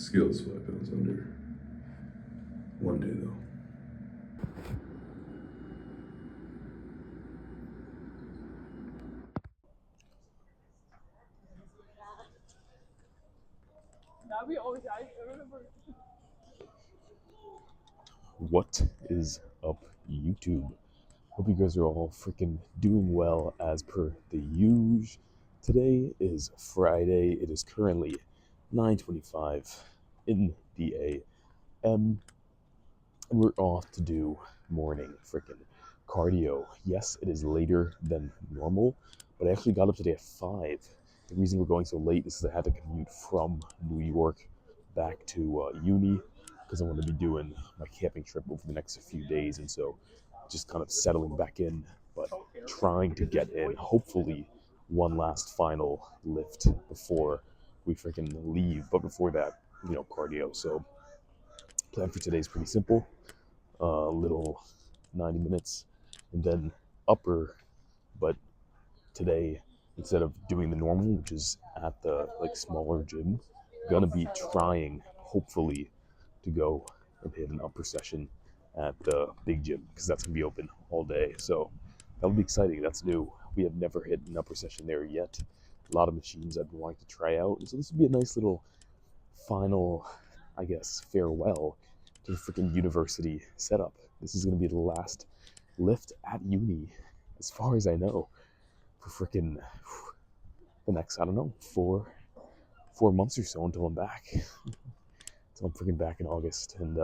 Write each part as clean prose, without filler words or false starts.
Skills 5 pounds under. One day though. What is up, YouTube? Hope you guys are all freaking doing well as per the usual. Today is Friday. It is currently 9:25 in the AM, and we're off to do morning freaking cardio. Yes, it is later than normal, but I actually got up today at 5. The reason we're going so late is because I had to commute from New York back to uni because I want to be doing my camping trip over the next few days, and so just kind of settling back in, but trying to get in hopefully one last final lift before we freaking leave. But before that, cardio. So plan for today is pretty simple. Little 90 minutes and then upper, but today instead of doing the normal, which is at the smaller gym, gonna be trying hopefully to go and hit an upper session at the big gym because that's gonna be open all day. So that'll be exciting. That's new. We have never hit an upper session there yet. A lot of machines I've been wanting to try out, and so this will be a nice little final, I guess, farewell to the freaking university setup. This is going to be the last lift at uni, as far as I know, for freaking the next, I don't know, 4 months or so until I'm back. Until I'm freaking back in August and,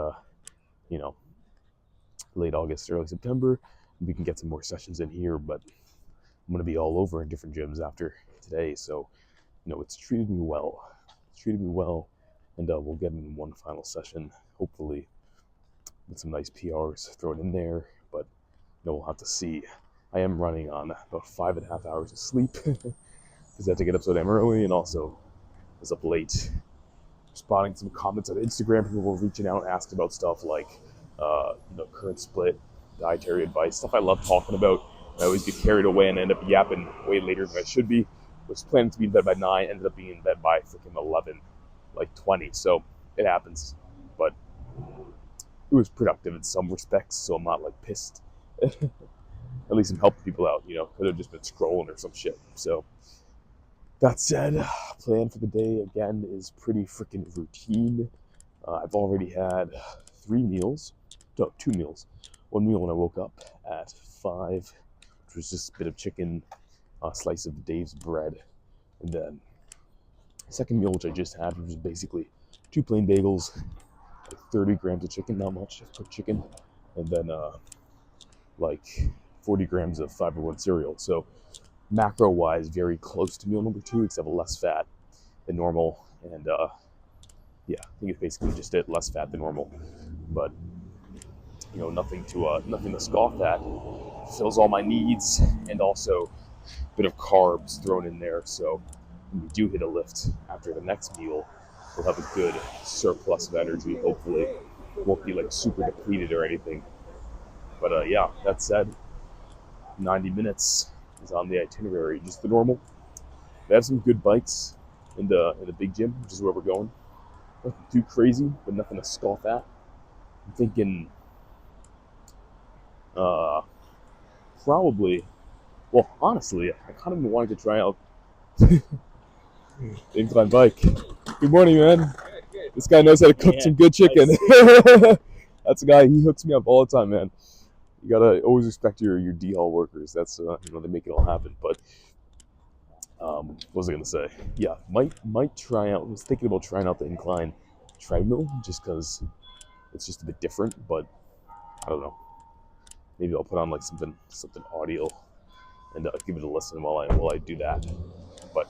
late August, early September. We can get some more sessions in here, but I'm going to be all over in different gyms after today. So, it's treated me well. And we'll get in one final session, hopefully, with some nice PRs thrown in there, but we'll have to see. I am running on about 5.5 hours of sleep because I have to get up so damn early, and also was up late. Spotting some comments on Instagram, people were reaching out and asking about stuff like, current split, dietary advice, stuff I love talking about. I always get carried away and end up yapping way later than I should be. Was planning to be in bed by 9, ended up being in bed by freaking 11, 20. So it happens, but it was productive in some respects, so I'm not pissed. At least I'm helping people out, could have just been scrolling or some shit. So that said, plan for the day again is pretty freaking routine. I've already had 2 meals. One meal when I woke up at 5, which was just a bit of chicken, a slice of Dave's bread, and then second meal, which I just had, which was basically 2 plain bagels, 30 grams of chicken, not much, cooked chicken, and then 40 grams of Fiber One cereal. So macro-wise, very close to meal number 2, except less fat than normal. And I think it's basically just it, less fat than normal. But nothing to scoff at. Fills all my needs, and also a bit of carbs thrown in there. So when we do hit a lift after the next meal, we'll have a good surplus of energy, hopefully. Won't be super depleted or anything. But that said, 90 minutes is on the itinerary, just the normal. They have some good bikes in the big gym, which is where we're going. Nothing too crazy, but nothing to scoff at. I'm thinking probably, well, honestly, I kind of been wanting to try out the incline bike. Good morning, man. This guy knows how to cook some good chicken. That's a guy, he hooks me up all the time, man. You gotta always respect your D-Hall workers. That's, they make it all happen. But, what was I gonna say? Yeah, might try out, I was thinking about trying out the incline treadmill, just because it's just a bit different, but I don't know. Maybe I'll put on something audio and give it a listen while I do that. But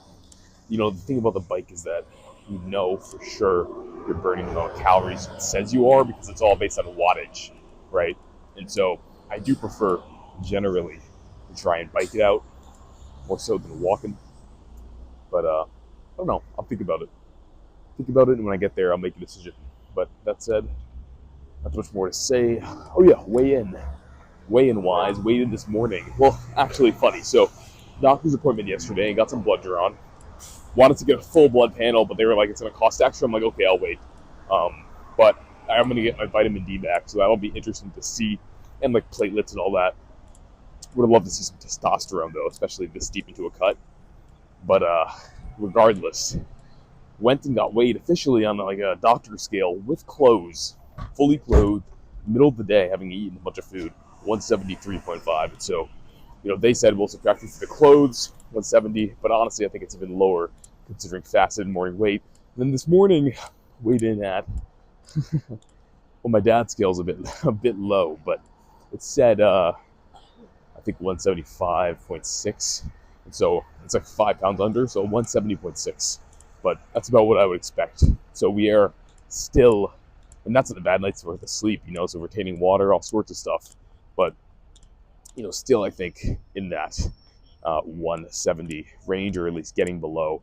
the thing about the bike is that for sure you're burning the amount of calories it says you are, because it's all based on wattage, right? And so I do prefer generally to try and bike it out more so than walking. But I don't know. I'll think about it. And when I get there, I'll make a decision. But that said, not much more to say. Oh yeah, weigh in wise, weighed in this morning. Well, actually funny. So doctor's appointment yesterday and got some blood drawn. Wanted to get a full blood panel, but they were like, it's going to cost extra. I'm like, okay, I'll wait. But I'm gonna get my vitamin D back, so that'll be interesting to see, and like platelets and all that. Would have loved to see some testosterone though, especially this deep into a cut. But regardless, went and got weighed officially on like a doctor scale with clothes, fully clothed, middle of the day, having eaten a bunch of food, 173.5. And so, they said we'll subtract it for the clothes, 170, but honestly, I think it's even lower considering fasted morning weight. And then this morning, weighed in at, well, my dad's scale's a bit low, but it said I think 175.6, and so it's like 5 pounds under, so 170.6. But that's about what I would expect. So we are still, and that's not a bad night's worth of sleep, so retaining water, all sorts of stuff. But still, I think in that 170 range, or at least getting below,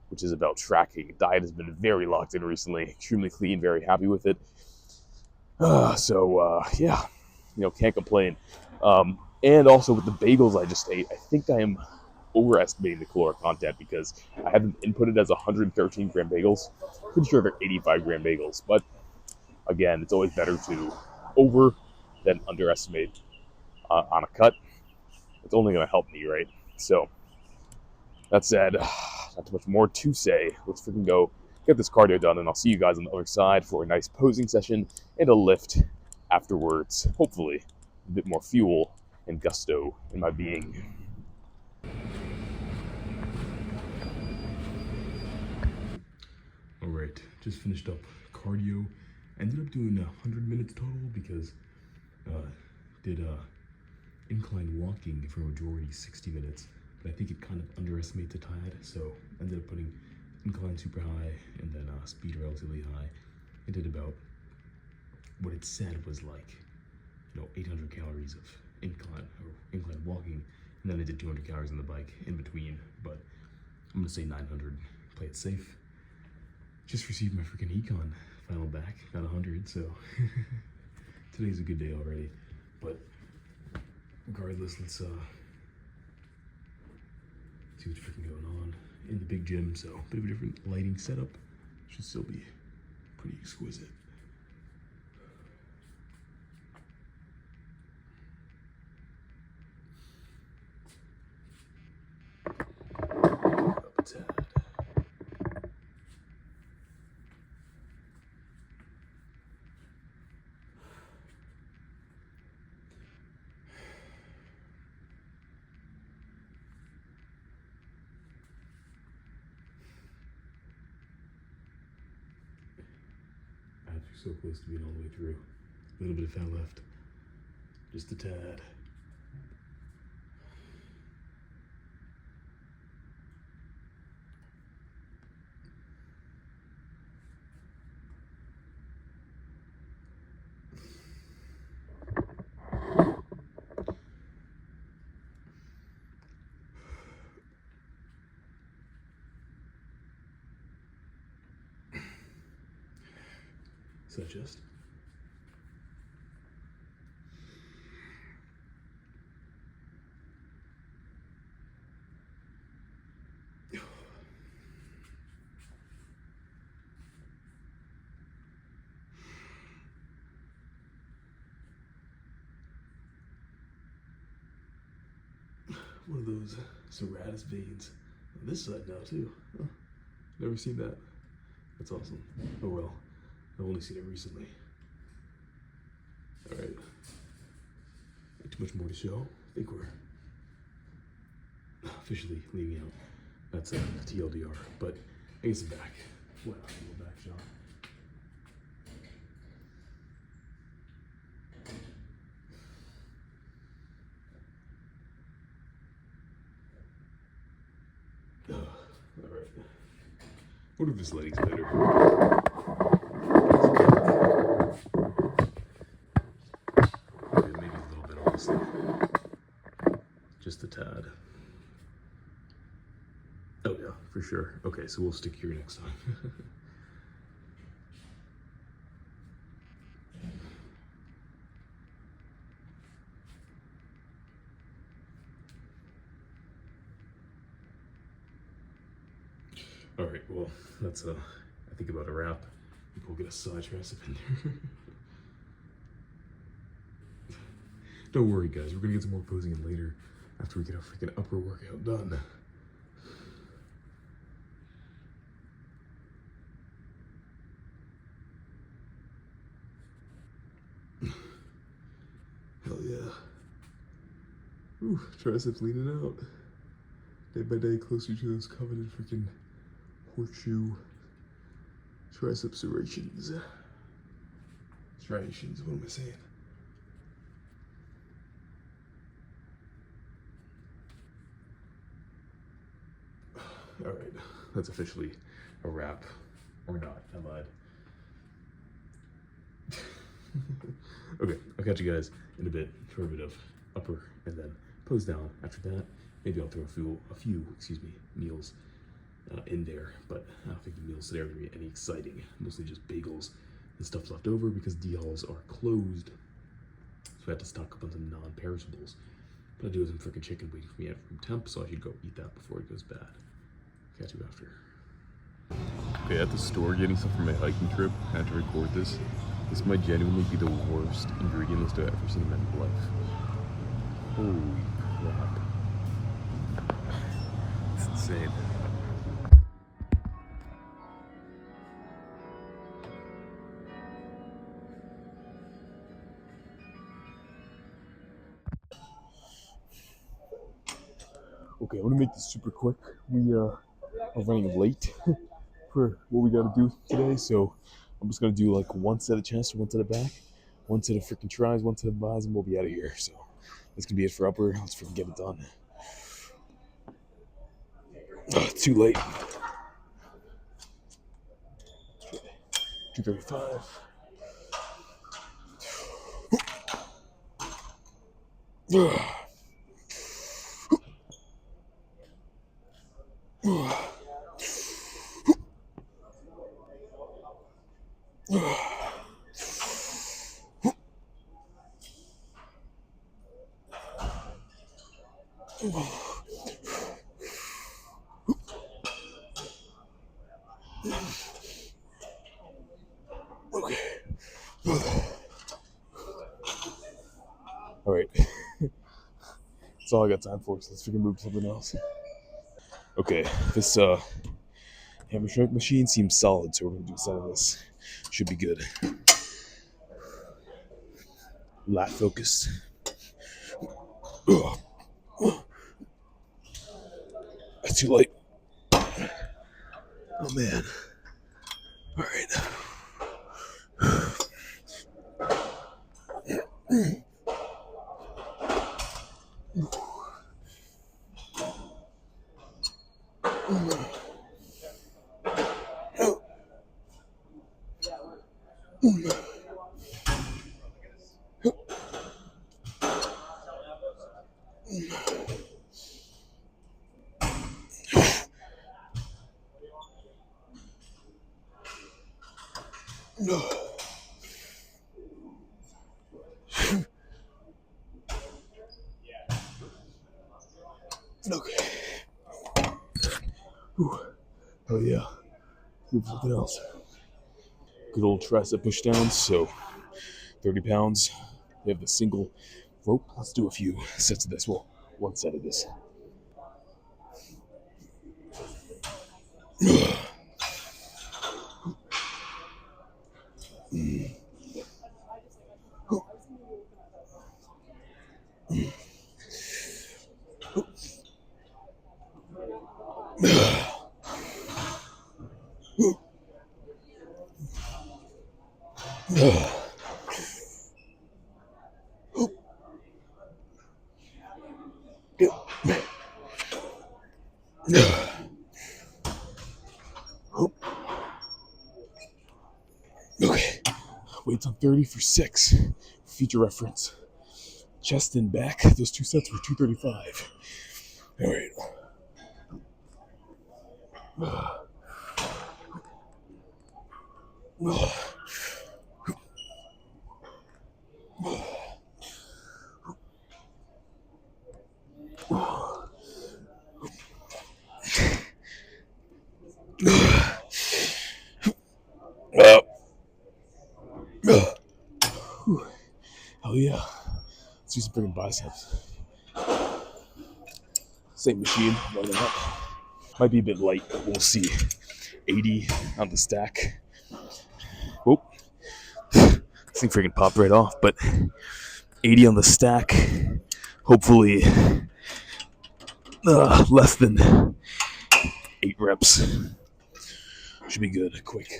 which is about tracking. Diet has been very locked in recently, extremely clean, very happy with it. Yeah, can't complain. And also with the bagels I just ate, I think I am overestimating the caloric content because I have them inputted as 113 gram bagels. Pretty sure they're 85-gram bagels, but again, it's always better to over than underestimate on a cut. It's only going to help me, right? So that said, not too much more to say. Let's freaking go get this cardio done, and I'll see you guys on the other side for a nice posing session and a lift afterwards. Hopefully, a bit more fuel and gusto in my being. All right, just finished up cardio. Ended up doing 100 minutes total because did incline walking for a majority 60 minutes, but I think it kind of underestimates the tide, so ended up putting incline super high and then speed relatively high. I did about what it said was like 800 calories of incline walking, and then I did 200 calories on the bike in between, but I'm gonna say 900, play it safe. Just received my freaking econ final back, got 100, so today's a good day already. But regardless, let's see what's freaking going on in the big gym. So a bit of a different lighting setup, should still be pretty exquisite. Up a tad. So close to being all the way through. A little bit of fat left. Just a tad. Is that just? One of those serratus veins on this side now too. Huh. Never seen that. That's awesome. Oh well, I've only seen it recently. All right, not too much more to show. I think we're officially leaving out. That's a TLDR, but I guess I'm back. Well, I'm back, Sean. All right. What if this lighting's better? Maybe a little bit, honestly. Just a tad. Oh yeah, for sure. Okay, so we'll stick here next time. All right, well, that's I think about a wrap. We'll get a side tricep in there. Don't worry, guys. We're gonna get some more posing in later after we get our freaking upper workout done. Hell yeah. Ooh, triceps leaning out. Day by day, closer to those coveted freaking horseshoe tricep serrations. Striations, what am I saying? Alright, that's officially a wrap. Or not, I lied. Okay, I'll catch you guys in a bit for a bit of upper and then pose down. After that, maybe I'll throw a few meals in there, but I don't think the meals today are gonna be any exciting. Mostly just bagels and stuff left over because D halls are closed. So I had to stock up on some non-perishables. But I do have some freaking chicken waiting for me at room temp, so I should go eat that before it goes bad. Catch you after. Okay, at the store getting stuff for my hiking trip. I had to record this. This might genuinely be the worst ingredient list I've ever seen in my life. Holy crap. It's insane. Okay, I'm gonna make this super quick. We are running late for what we gotta do today, so I'm just gonna do like one set of chest, one set of back, one set of freaking tries, one set of buys, and we'll be out of here. So that's gonna be it for upper. Let's freaking get it done. Too late. 2:35. Okay. All right. That's all I got time for. So let's freaking move to something else. Okay, this hammer strength machine seems solid, so we're gonna do some of this. Should be good. Lat focused. That's too late. Oh man. All right. Okay. Whew. Oh yeah. Move something else. Good old tricep push downs. So 30 pounds. We have the single rope. Let's do a few sets of this. Well, one set of this. Okay. Weights on 30 for 6. Future reference. Chest and back. Those two sets were 235. All right. Let's do some freaking biceps. Same machine, why not? Might be a bit light, but we'll see. 80 on the stack. Whoop. This thing freaking popped right off, but 80 on the stack. Hopefully, less than 8 reps. Should be good, quick.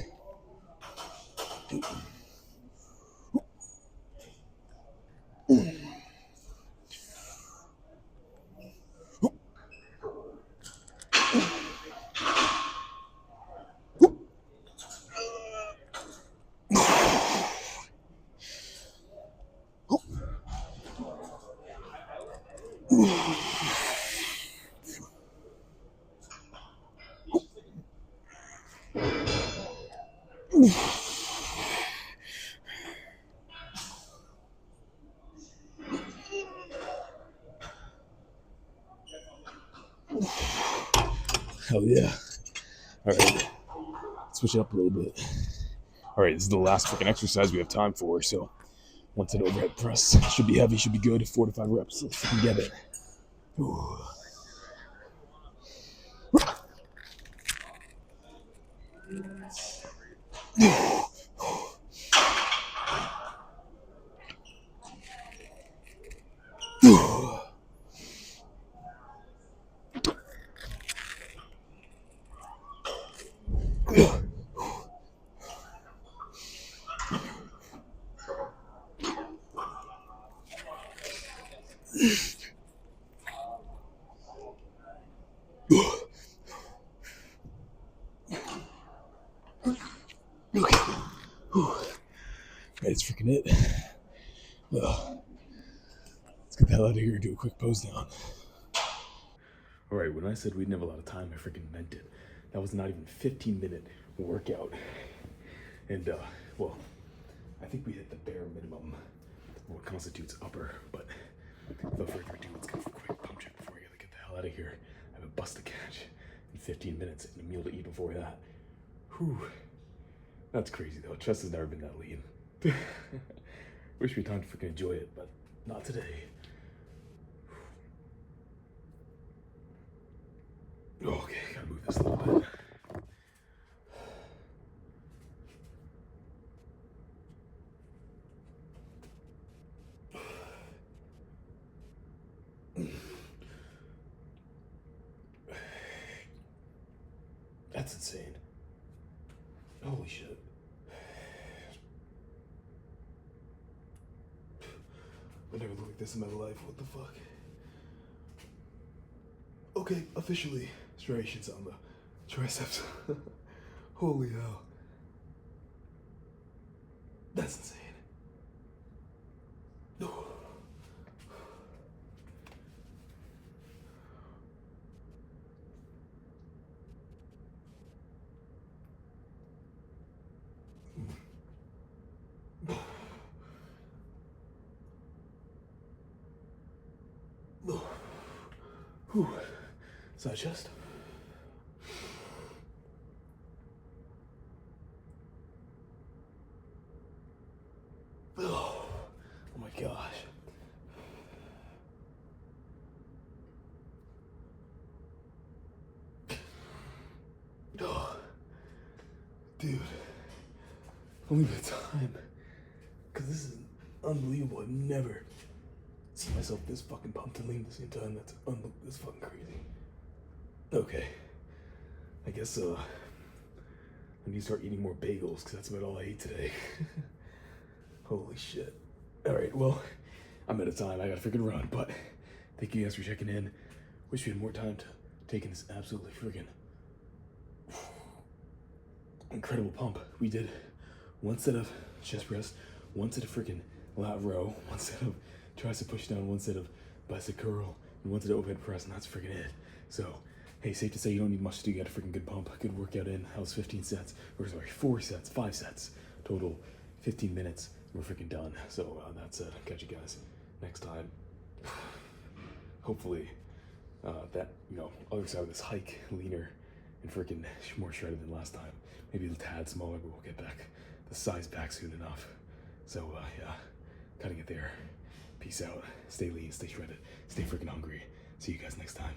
Hell yeah. Alright, switch it up a little bit. Alright, this is the last freaking exercise we have time for, so one set overhead press. Should be heavy, should be good. 4 to 5 reps. Let's freaking get it. Ooh. Okay. That's freaking it. Let's get the hell out of here and do a quick pose down. Alright, when I said we didn't have a lot of time, I freaking meant it. That was not even a 15-minute workout. And, well, I think we hit the bare minimum of what constitutes upper, but without further ado, let's go for a quick pump check before I gotta get the hell out of here. I have a bus to catch in 15 minutes and a meal to eat before that. Whew. That's crazy though. Chest has never been that lean. Wish we had time to freaking enjoy it, but not today. Okay, gotta move this a little bit. That's insane. Holy shit. I never looked like this in my life. What the fuck? Okay, officially striations on the triceps. Holy hell. That's insane. No. Whew. Side chest. Oh my gosh. Oh, dude. Only the time. Because this is unbelievable. I've never seen myself this fucking pumped and lean at the same time. That's fucking crazy. Okay. I guess, I need to start eating more bagels because that's about all I ate today. Holy shit. Alright, well, I'm out of time. I gotta freaking run, but thank you guys for checking in. Wish we had more time to take in this absolutely freaking incredible pump. We did one set of chest press, one set of freaking lat row, one set of tricep push down, one set of bicep curl, and one set of overhead press, and that's freaking it. So, hey, safe to say you don't need much to do. You got a freaking good pump, good workout in. That was 15 sets, or sorry, 5 sets total, 15 minutes. We're freaking done. So that's it. Catch you guys next time. Hopefully, that other side of this hike leaner and freaking more shredded than last time. Maybe a tad smaller, but we'll get back the size back soon enough. So yeah, gotta get there. Peace out. Stay lean, stay shredded, stay freaking hungry. See you guys next time.